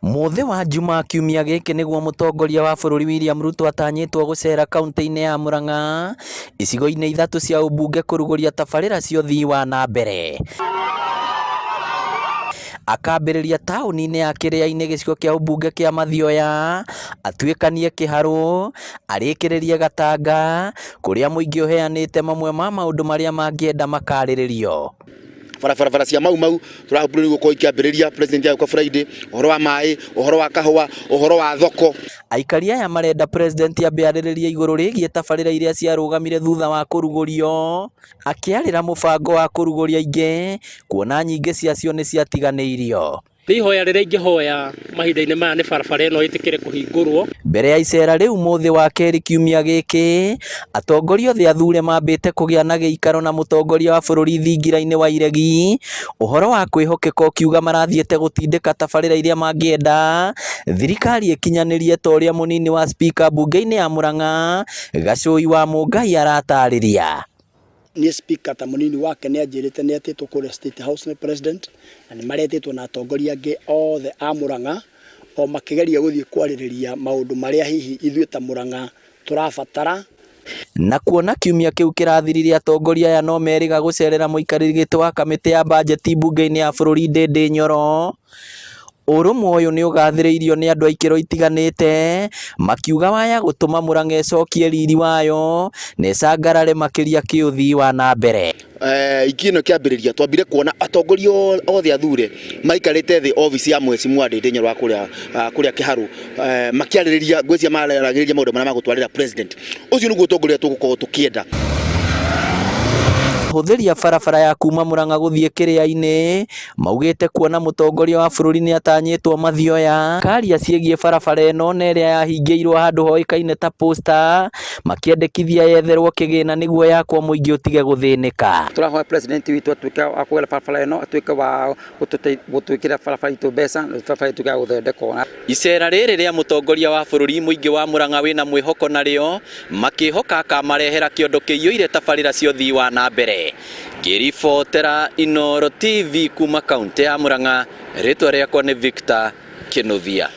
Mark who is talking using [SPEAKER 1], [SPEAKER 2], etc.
[SPEAKER 1] Muthi wa Juma kiumia giki niguo mutongoria wa bururi William Ruto atanyitwo gucera kaunti-ini ya Murang'a icigo-ini ithatu cia ubunge kuruguria tabarira cia uthii wa na mbere. Akambĩrĩria taũni-inĩ ya Kĩrĩa-inĩ gĩcigo kĩa ubunge kĩa Mathioya, atuĩkanie Kĩharũ, arĩkĩrĩrie Gatanga, kũrĩa mũingĩ ũheanĩte mamwe ma maũndũ marĩa mangĩenda makarĩrĩrio.
[SPEAKER 2] Barabara cia mau turahubũrwo niguo ikiambĩrĩria president yauka Friday, ũhoro wa maĩ, ũhoro wa kahũa, ũhoro wa thoko.
[SPEAKER 1] Aikari aya marenda president ambe arĩrĩrie igũrũ rĩgiĩ tabarĩra iria ciarũgamire thutha wa kũrugũrio, akĩarĩra mũbango wa kũrugũria ingĩ, kuona nyingĩ ciacio nĩ ciatiganĩirio.
[SPEAKER 3] Ihoya rĩrĩa ingĩhoya mahinda-inĩ maya nĩ barabara ĩno ĩtĩkĩre kũhingũrwo. Mbere
[SPEAKER 1] ya icera rĩu muthi wa kerĩ kiumia gĩkĩ, atongoria othe athure mambĩte kũgĩa na gĩikaro na mũtongoria wa bũrũri thingira-inĩ wa iregi, ũhoro wa kwĩhokeka ũkiuga marathiĩte gũtindĩka tabarĩra iria mangĩenda thirikari ĩkinyanĩrie ta ũrĩa mũnini wa speaker mbunge-inĩ ya Murang'a Gacũi wa Mũngai aratarĩria.
[SPEAKER 4] Ni speaker ta munini wake ni anjirite ni atitwo kũrĩa State House ni president na ni maretĩtwo na atongoria angĩ othe a Murang'a o makĩgeria gũthiĩ kwarĩrĩria maũndũ marĩa hihi ithuĩ ta Murang'a tũrabatara.
[SPEAKER 1] Na kuona kiumia kĩu kĩrathirire atongoria aya no merĩga gũcerera mũikarĩri gĩtĩ wa kamĩtĩ ya bajeti mbunge-inĩ ya bũrũri Ndindi Nyoro, ũrũmwe ũyũ nĩ ũgathĩrĩirio nĩ andũ a ikĩro itiganĩte, makiuga waya gũtũma Murang'a ĩcokie riri wayo na ĩcangarare makĩria kĩũthii wa na mbere.
[SPEAKER 2] Iki ĩno kĩambĩrĩria twambire kuona atongoria othe athure maikarĩte thĩ ofici ya Mheshimiwa Ndindi Nyoro kũrĩa Kĩharũ, makĩarĩrĩria ngwĩcia mararagĩrĩria maũndũ marĩa magũtwarĩra president. Ũcio nĩguo ũtongoria tũgũkorwo tũkĩenda.
[SPEAKER 1] Hũthĩria barabara ya kuma Murang'a gũthiĩ Kĩrĩa-inĩ, maugĩte kuona mũtongoria wa bũrũri nĩ atanyĩtwo Mathioya, karia ciĩgiĩ barabara ĩno na ĩrĩa yahingĩirwo handũ hoĩkaine ta posta, makĩendekithia yetherwo kĩgĩna nĩguo yakwo mũingĩ ũtige gũthĩnĩka.
[SPEAKER 5] Tũrahoya president witũ atuĩke wa kũgera barabara ĩno, atuĩke wa gũtwĩkĩra barabara itũ mbeca, barabara ituĩke ya gũthondekwo.
[SPEAKER 1] Icera rĩrĩ rĩa mũtongoria wa bũrũri mũingĩ wa Murang'a wĩna mwĩhoko narĩo, makĩhoka akamarehera kĩondo kĩiyũire tabarĩra cia ũthii wa na mbere. Ngĩribotera Inooro TV kuma kaunti ya Murang'a, rĩtwa rĩakwa nĩ Victor Kĩnuthia.